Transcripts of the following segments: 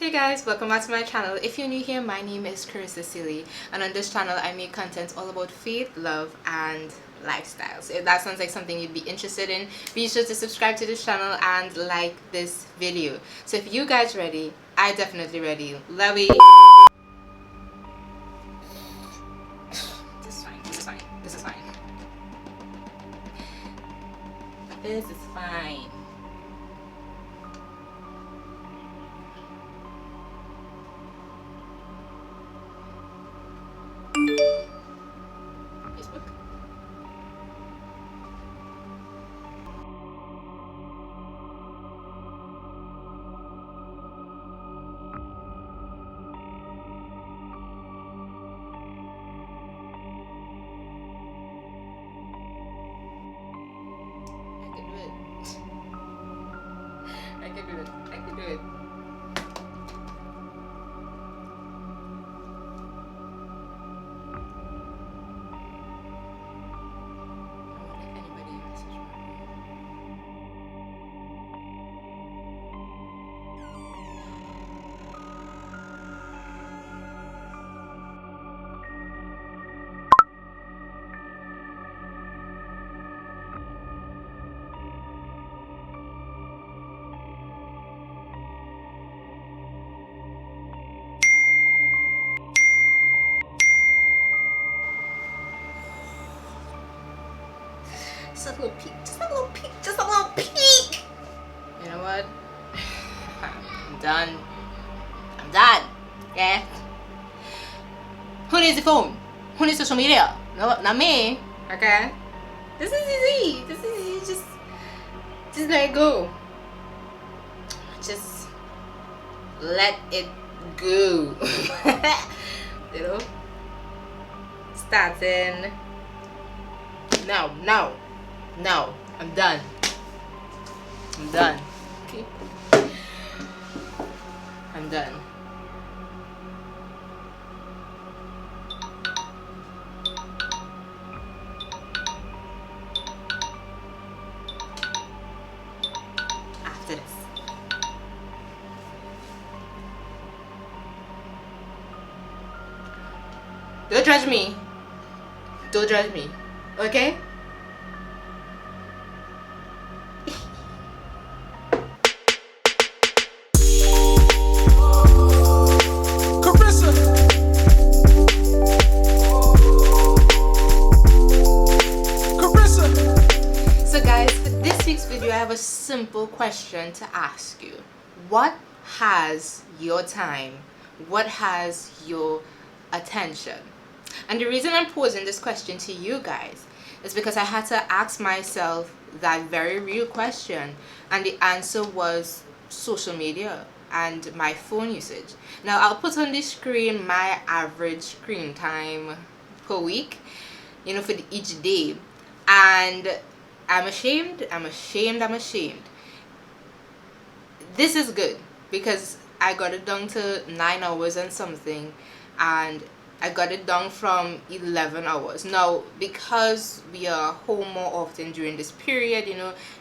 Hey guys, welcome back to my channel. If you're new here, my name is Sailey, and on this channel I make content all about faith, love, and lifestyle. So if that sounds like something you'd be interested in, be sure to subscribe to this channel and like this video. So if you guys ready, I definitely ready. Love it. This is fine. This is fine. This is fine. This is fine. Facebook. I can do it. I can do it. Just a little peek, just a little peek, just a little peek. You know what? I'm done. I'm done. Yeah. Who needs the phone? Who needs social media? No, not me. Okay. This is easy. This is easy. Just let it go. Just let it go. You know? Starting. No. I'm done. I'm done. Okay. I'm done. After this. Don't judge me. Don't judge me. Okay? I have a simple question to ask you. What has your time? What has your attention? And the reason I'm posing this question to you guys is because I had to ask myself that very real question, and the answer was social media and my phone usage. Now I'll put on the screen my average screen time per week, for each day, and I'm ashamed. This is good because I got it down to 9 hours and something, and I got it down from 11 hours. Now, because we are home more often during this period,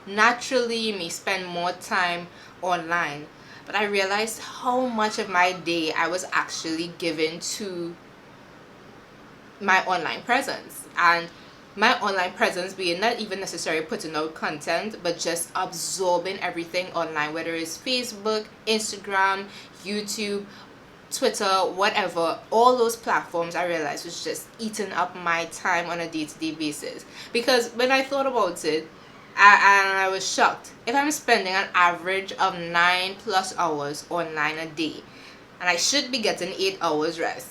naturally you may spend more time online. But I realized how much of my day I was actually given to my online presence, and my online presence being not even necessarily putting out content, but just absorbing everything online, whether it's Facebook, Instagram, YouTube, Twitter, whatever. All those platforms I realized was just eating up my time on a day-to-day basis. Because when I thought about it, I was shocked. If I'm spending an average of 9+ hours online a day, and I should be getting 8 hours rest,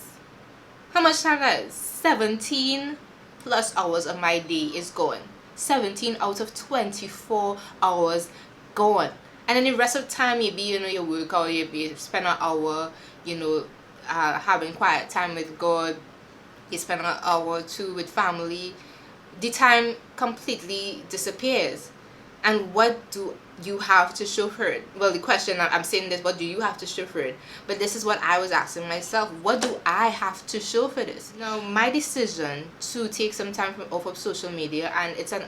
how much time that is? 17+ hours of my day is gone. 17 out of 24 hours gone. And then the rest of the time maybe you work or you spend an hour having quiet time with God, you spend an hour or two with family. The time completely disappears. And what do you have to show for it? Well, the question, I'm saying this, what do you have to show for it? But this is what I was asking myself. What do I have to show for this? Now, my decision to take some time off of social media, and it's an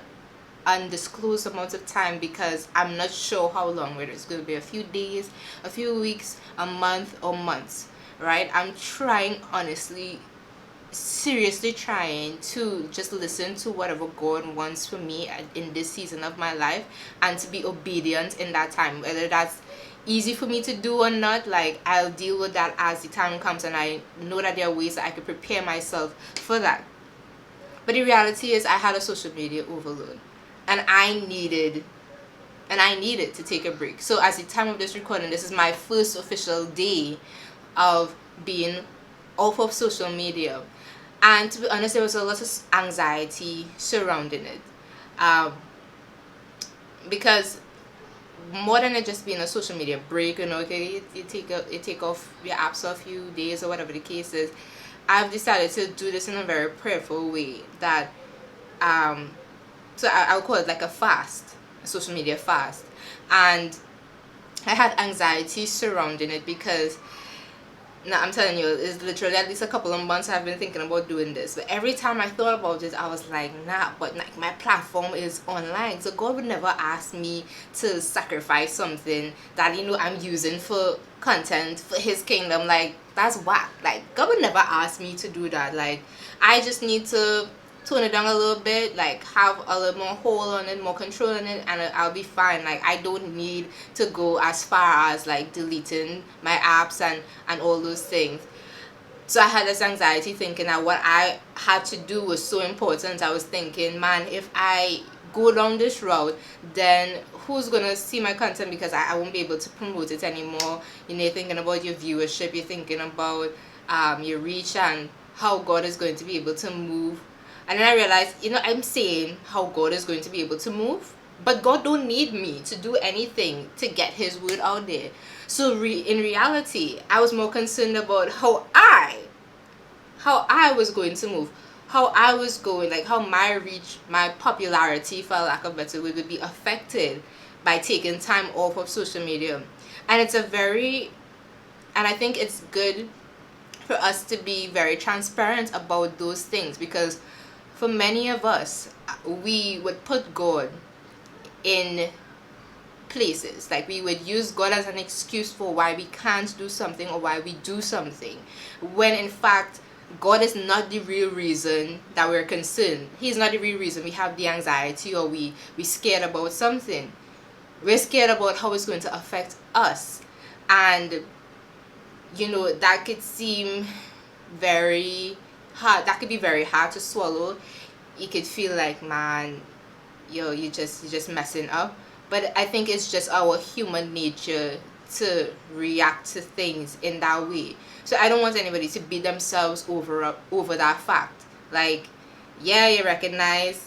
undisclosed amount of time, because I'm not sure how long, whether it's going to be a few days, a few weeks, a month, or months, right? I'm trying, honestly, seriously trying to just listen to whatever God wants for me in this season of my life, and to be obedient in that time, whether that's easy for me to do or not. Like, I'll deal with that as the time comes, and I know that there are ways that I could prepare myself for that. But the reality is, I had a social media overload, and I needed to take a break. So as the time of this recording, this is my first official day of being off of social media. And to be honest, there was a lot of anxiety surrounding it, because more than it just being a social media break, okay, you take off your apps for a few days or whatever the case is. I've decided to do this in a very prayerful way, that so I'll call it like a fast, a social media fast. And I had anxiety surrounding it, because now I'm telling you, it's literally at least a couple of months I've been thinking about doing this. But every time I thought about it, I was like, nah, but like, my platform is online. So God would never ask me to sacrifice something that, I'm using for content for his kingdom. Like, that's whack. Like, God would never ask me to do that. Like, I just need to tone it down a little bit, like have a little more hold on it, more control on it, and I'll be fine. Like, I don't need to go as far as like deleting my apps and all those things. So I had this anxiety thinking that what I had to do was so important. I was thinking, man, if I go down this route, then who's gonna see my content, because I won't be able to promote it anymore. You're thinking about your viewership, you're thinking about your reach, and how God is going to be able to move. And then I realized, I'm saying how God is going to be able to move, but God don't need me to do anything to get his word out there. So in reality, I was more concerned about how I was going to move, how I was going, like how my reach, my popularity, for lack of a better word, would be affected by taking time off of social media. And I think it's good for us to be very transparent about those things, because for many of us, we would put God in places. Like, we would use God as an excuse for why we can't do something or why we do something, when in fact God is not the real reason that we're concerned. He's not the real reason we have the anxiety, or we scared about something. We're scared about how it's going to affect us. And that could seem very hard. That could be very hard to swallow. You could feel like, man, you're just messing up. But I think it's just our human nature to react to things in that way. So I don't want anybody to beat themselves over that fact. Like, yeah, you recognize,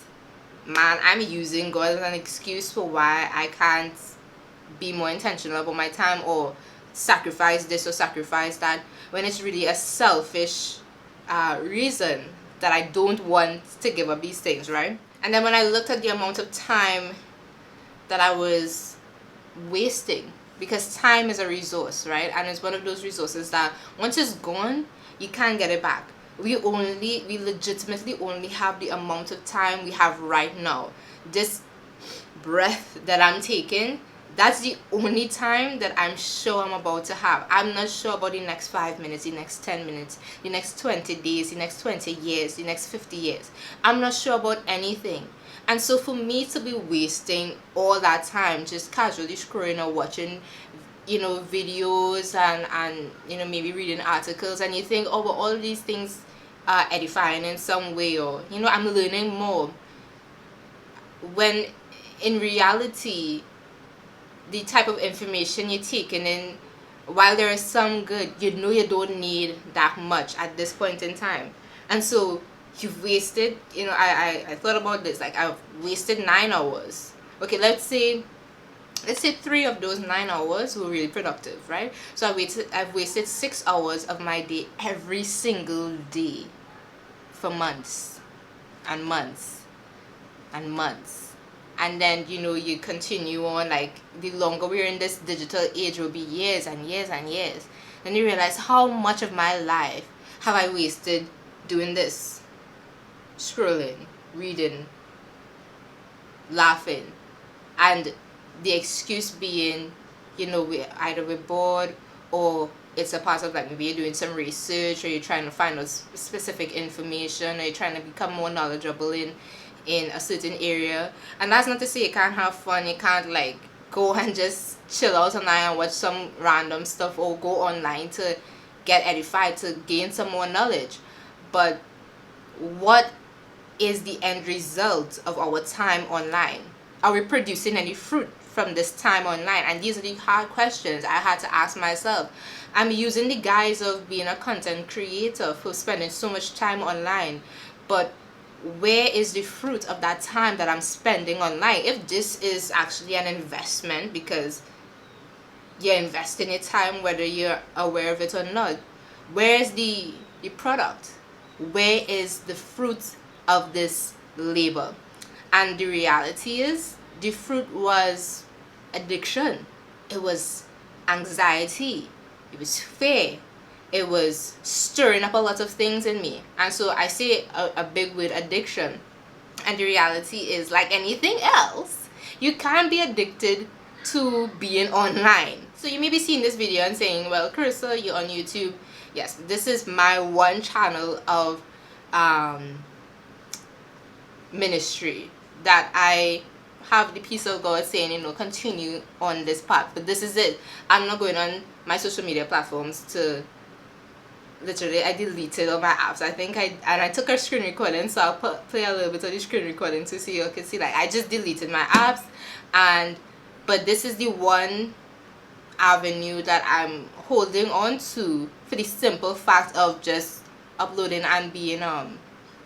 man, I'm using God as an excuse for why I can't be more intentional about my time, or sacrifice this or sacrifice that, when it's really a selfish reason that I don't want to give up these things, right? And then when I looked at the amount of time that I was wasting, because time is a resource, right? And it's one of those resources that once it's gone, you can't get it back. We legitimately only have the amount of time we have right now. This breath that I'm taking, that's the only time that I'm sure I'm about to have. I'm not sure about the next 5 minutes, the next 10 minutes, the next 20 days, the next 20 years, the next 50 years. I'm not sure about anything. And so for me to be wasting all that time just casually scrolling or watching, videos and maybe reading articles, and you think, oh, well, all of these things are edifying in some way, or, I'm learning more. When in reality, the type of information you're taking in, while there is some good, you don't need that much at this point in time. And so you've wasted, I thought about this, like, I've wasted 9 hours. Okay, let's say 3 of those 9 hours were really productive, right? So I've wasted 6 hours of my day every single day for months and months and months. And then, you continue on, like, the longer we're in this digital age, will be years and years and years. Then you realize, how much of my life have I wasted doing this? Scrolling, reading, laughing, and the excuse being, we're bored, or it's a part of, like, maybe you're doing some research, or you're trying to find out specific information, or you're trying to become more knowledgeable in a certain area. And that's not to say you can't have fun, you can't, like, go and just chill out online and watch some random stuff, or go online to get edified, to gain some more knowledge. But what is the end result of our time online? Are we producing any fruit from this time online? And these are the hard questions I had to ask myself. I'm using the guise of being a content creator for spending so much time online, but where is the fruit of that time that I'm spending online? If this is actually an investment, because you're investing your time whether you're aware of it or not, where is the product? Where is the fruit of this labor? And the reality is, the fruit was addiction, it was anxiety, it was fear, it was stirring up a lot of things in me. And so I say a big word, addiction. And the reality is, like anything else, you can't be addicted to being online. So you may be seeing this video and saying, well, Carissa, you're on YouTube. Yes, this is my one channel of ministry that I have the peace of God saying, continue on this path. But this is it. I'm not going on my social media platforms to, literally, I deleted all my apps. I took a screen recording, so I'll play a little bit of the screen recording to see you can see, like, I just deleted my apps. But this is the one avenue that I'm holding on to, for the simple fact of just uploading and being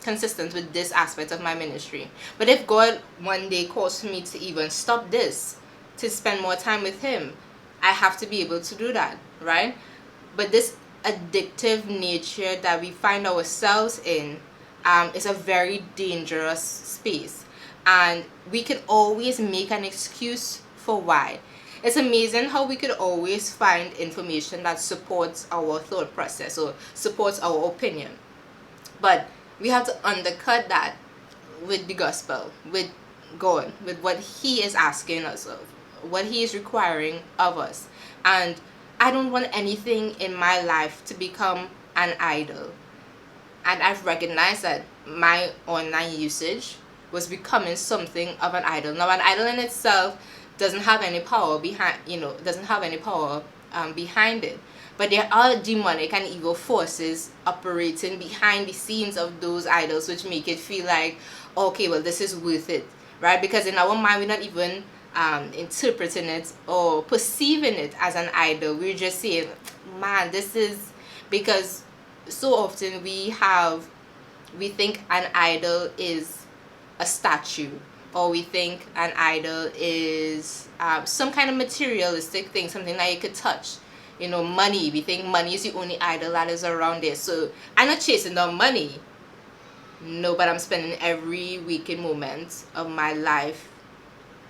consistent with this aspect of my ministry. But if God one day calls me to even stop this, to spend more time with Him, I have to be able to do that, right? But this addictive nature that we find ourselves in is a very dangerous space, and we can always make an excuse for why. It's amazing how we could always find information that supports our thought process or supports our opinion, but we have to undercut that with the gospel, with God, with what He is asking us of, what He is requiring of us. And I don't want anything in my life to become an idol. And I've recognized that my online usage was becoming something of an idol. Now, an idol in itself doesn't have any power behind, behind it. But there are demonic and evil forces operating behind the scenes of those idols, which make it feel like, okay, well, this is worth it, right? Because in our mind, we're not even interpreting it or perceiving it as an idol. We're just saying, man, this is, because so often we think an idol is a statue, or we think an idol is some kind of materialistic thing, something that you could touch. Money. We think money is the only idol that is around there. So I'm not chasing down money. No, but I'm spending every waking moment of my life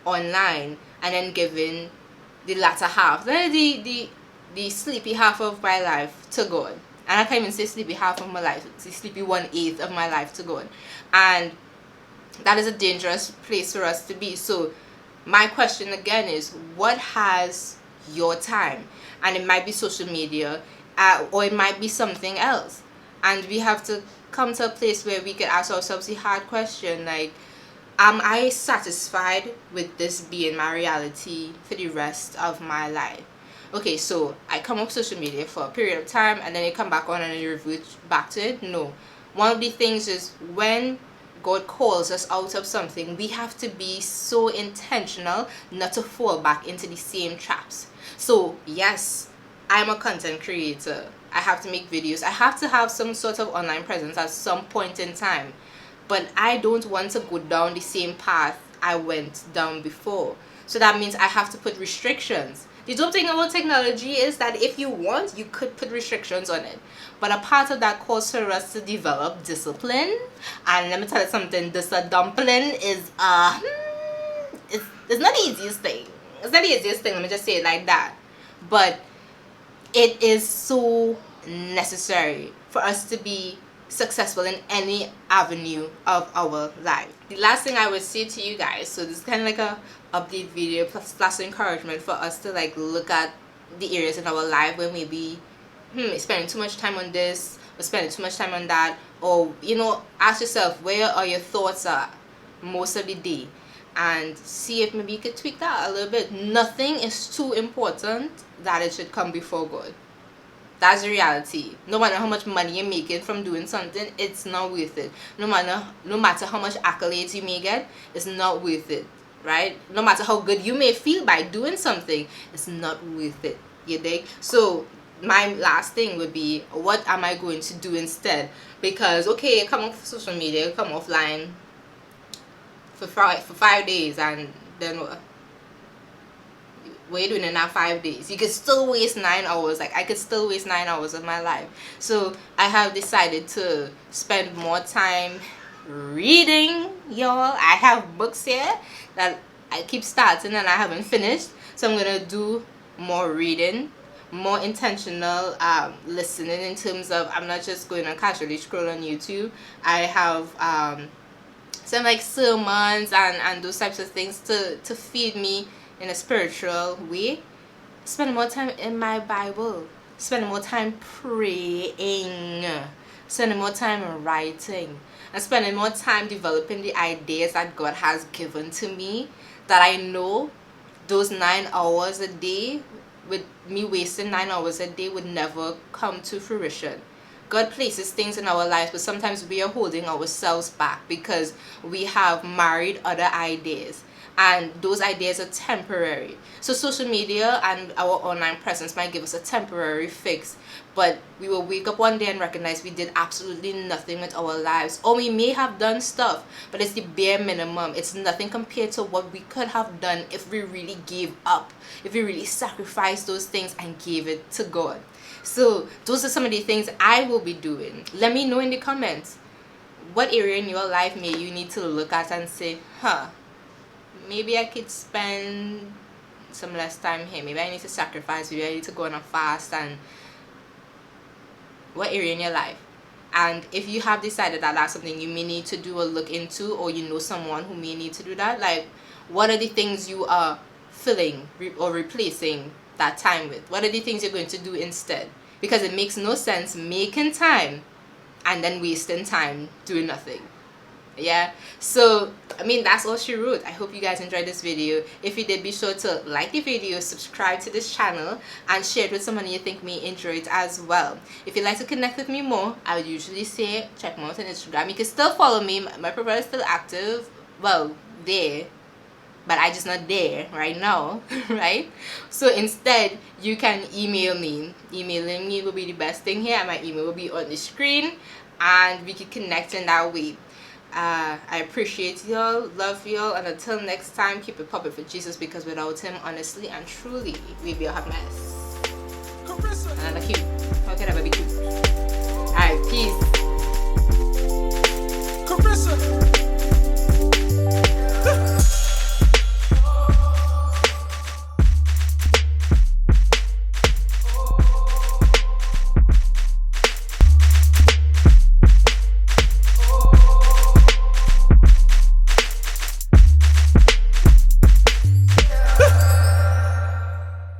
online, and then giving the latter half, the sleepy half of my life to God. And I can't even say sleepy half of my life, it's the sleepy 1/8 of my life to God. And that is a dangerous place for us to be. So my question again is, what has your time? And it might be social media, or it might be something else. And we have to come to a place where we can ask ourselves the hard question, like, am I satisfied with this being my reality for the rest of my life? Okay, so I come off social media for a period of time, and then you come back on and you revert back to it. No. One of the things is, when God calls us out of something, we have to be so intentional not to fall back into the same traps. So yes, I'm a content creator. I have to make videos. I have to have some sort of online presence at some point in time. But I don't want to go down the same path I went down before. So that means I have to put restrictions. The dope thing about technology is that if you want, you could put restrictions on it. But a part of that calls for us to develop discipline. And let me tell you something, this dumpling is it's not the easiest thing. It's not the easiest thing, let me just say it like that. But it is so necessary for us to be successful in any avenue of our life. The last thing I would say to you guys, so this is kind of like a update video plus encouragement for us to like look at the areas in our life where maybe spending too much time on this or spending too much time on that, or ask yourself, where are your thoughts at most of the day, and see if maybe you could tweak that a little bit. Nothing is too important that it should come before God. That's the reality. No matter how much money you're making from doing something, it's not worth it. No matter how much accolades you may get, it's not worth it, right? No matter how good you may feel by doing something, it's not worth it. You dig? So my last thing would be, what am I going to do instead? Because okay, come off social media, come offline for 5 days, and then what are you doing in that 5 days? You could still waste 9 hours. Like, I could still waste 9 hours of my life. So I have decided to spend more time reading, y'all. I have books here that I keep starting and I haven't finished, so I'm gonna do more reading, more intentional listening, in terms of I'm not just going to casually scroll on YouTube. I have some like sermons and those types of things to feed me in a spiritual way. Spending more time in my Bible, spending more time praying, spending more time writing, and spending more time developing the ideas that God has given to me, that I know those 9 hours a day, with me wasting 9 hours a day, would never come to fruition. God places things in our lives, but sometimes we are holding ourselves back because we have married other ideas, and those ideas are temporary. So social media and our online presence might give us a temporary fix, but we will wake up one day and recognize we did absolutely nothing with our lives. Or we may have done stuff, but it's the bare minimum. It's nothing compared to what we could have done if we really gave up, if we really sacrificed those things and gave it to God. So those are some of the things I will be doing. Let me know in the comments, what area in your life may you need to look at and say, maybe I could spend some less time here. Maybe I need to sacrifice. Maybe I need to go on a fast. And what area in your life? And if you have decided that that's something you may need to do or look into, or you know someone who may need to do that, like, what are the things you are filling or replacing that time with? What are the things you're going to do instead? Because it makes no sense making time and then wasting time doing nothing. Yeah, so I mean, that's all she wrote. I hope you guys enjoyed this video. If you did, be sure to like the video, subscribe to this channel, and share it with someone you think may enjoy it as well. If you'd like to connect with me more, I would usually say check me out on Instagram. You can still follow me. My profile is still active, well, there, but I just not there right now. Right? So instead, you can email me. Emailing me will be the best thing here. My email will be on the screen, and we can connect in that way. I appreciate y'all, love y'all, and until next time, keep it popping for Jesus, because without him, honestly and truly, we'd be a hot mess. And I love you. How can I ever be cute? Alright, peace. Carissa.